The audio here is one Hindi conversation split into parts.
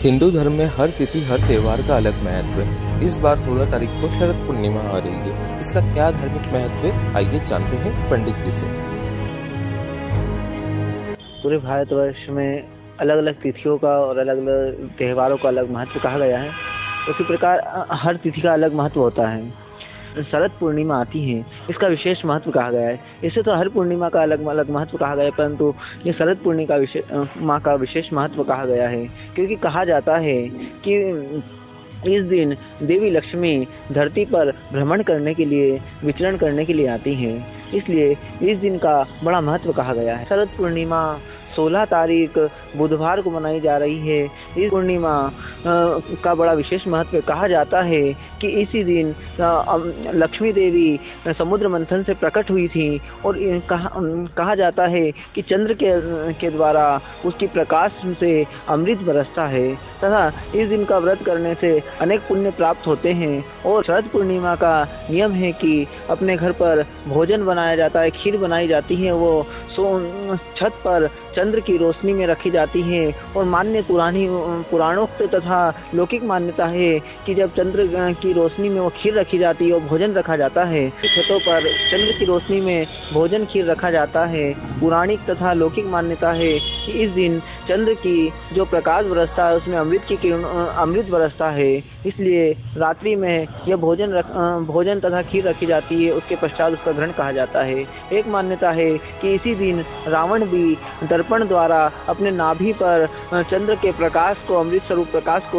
हिंदू धर्म में हर तिथि हर त्योहार का अलग महत्व है। इस बार 16 तारीख को शरद पूर्णिमा आ रही है। इसका क्या धार्मिक महत्व है, आइए जानते हैं पंडित जी से। पूरे भारतवर्ष में अलग अलग तिथियों का और अलग अलग त्योहारों का अलग महत्व कहा गया है। उसी प्रकार हर तिथि का अलग महत्व होता है। शरद पूर्णिमा आती है, इसका विशेष महत्व कहा गया है। इसे तो हर पूर्णिमा का अलग अलग महत्व कहा गया है, परंतु ये शरद पूर्णिमा का विशेष महत्व कहा गया है, क्योंकि कहा जाता है कि इस दिन देवी लक्ष्मी धरती पर भ्रमण करने के लिए, विचरण करने के लिए आती हैं। इसलिए इस दिन का बड़ा महत्व कहा गया है। शरद पूर्णिमा 16 तारीख बुधवार को मनाई जा रही है। इस पूर्णिमा का बड़ा विशेष महत्व कहा जाता है कि इसी दिन लक्ष्मी देवी समुद्र मंथन से प्रकट हुई थी और कहा जाता है कि चंद्र के द्वारा उसकी प्रकाश से अमृत बरसता है तथा इस दिन का व्रत करने से अनेक पुण्य प्राप्त होते हैं। और शरद पूर्णिमा का नियम है कि अपने घर पर भोजन बनाया जाता है, खीर बनाई जाती है, वो छत पर चंद्र की रोशनी में रखी जाती है। और पुराणोक्त तथा लौकिक मान्यता है कि जब चंद्र की रोशनी में वो खीर रखी जाती है और भोजन रखा जाता है, छतों पर चंद्र की रोशनी में भोजन खीर रखा जाता है। पुराणिक तथा लौकिक मान्यता है कि इस दिन चंद्र की जो प्रकाश बरसता है उसमें अमृत बरसता है। इसलिए रात्रि में यह भोजन तथा खीर रखी जाती है, उसके पश्चात उसका ग्रहण कहा जाता है। एक मान्यता है कि इसी दिन रावण भी दर्पण द्वारा अपने नाभि पर चंद्र के प्रकाश को, अमृत स्वरूप प्रकाश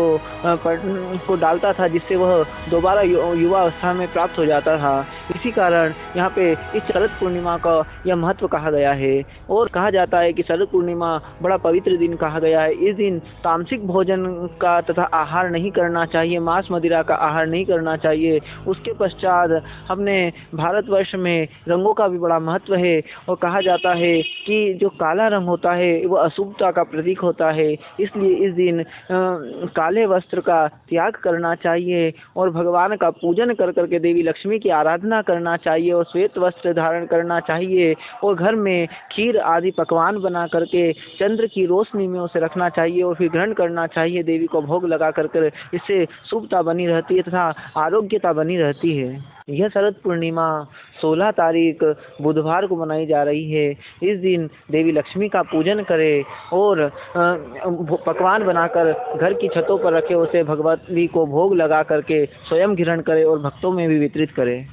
को डालता था, जिससे वह दोबारा युवा अवस्था में प्राप्त हो जाता था। इसी कारण यहाँ पे इस शरद पूर्णिमा का यह महत्व कहा गया है। और कहा जाता है कि शरद पूर्णिमा बड़ा पवित्र दिन कहा गया है। इस दिन तामसिक भोजन का तथा आहार नहीं करना चाहिए, मांस मदिरा का आहार नहीं करना चाहिए। उसके पश्चात अपने भारतवर्ष में रंगों का भी बड़ा महत्व है और कहा जाता है कि जो काला रंग होता है वह अशुभता का प्रतीक होता है। इसलिए इस दिन काले वस्त्र का त्याग करना चाहिए और भगवान का पूजन कर करके देवी लक्ष्मी की आराधना करना चाहिए और श्वेत वस्त्र धारण करना चाहिए और घर में खीर आदि पकवान बना करके चंद्र की रोशनी में उसे रखना चाहिए और फिर ग्रहण करना चाहिए। देवी को भोग लगा कर इससे शुभता बनी रहती है तथा आरोग्यता बनी रहती है। यह शरद पूर्णिमा 16 तारीख बुधवार को मनाई जा रही है। इस दिन देवी लक्ष्मी का पूजन करें और पकवान बनाकर घर की छतों पर रखे, उसे भगवती को भोग लगा करके स्वयं ग्रहण करें और भक्तों में भी वितरित करें।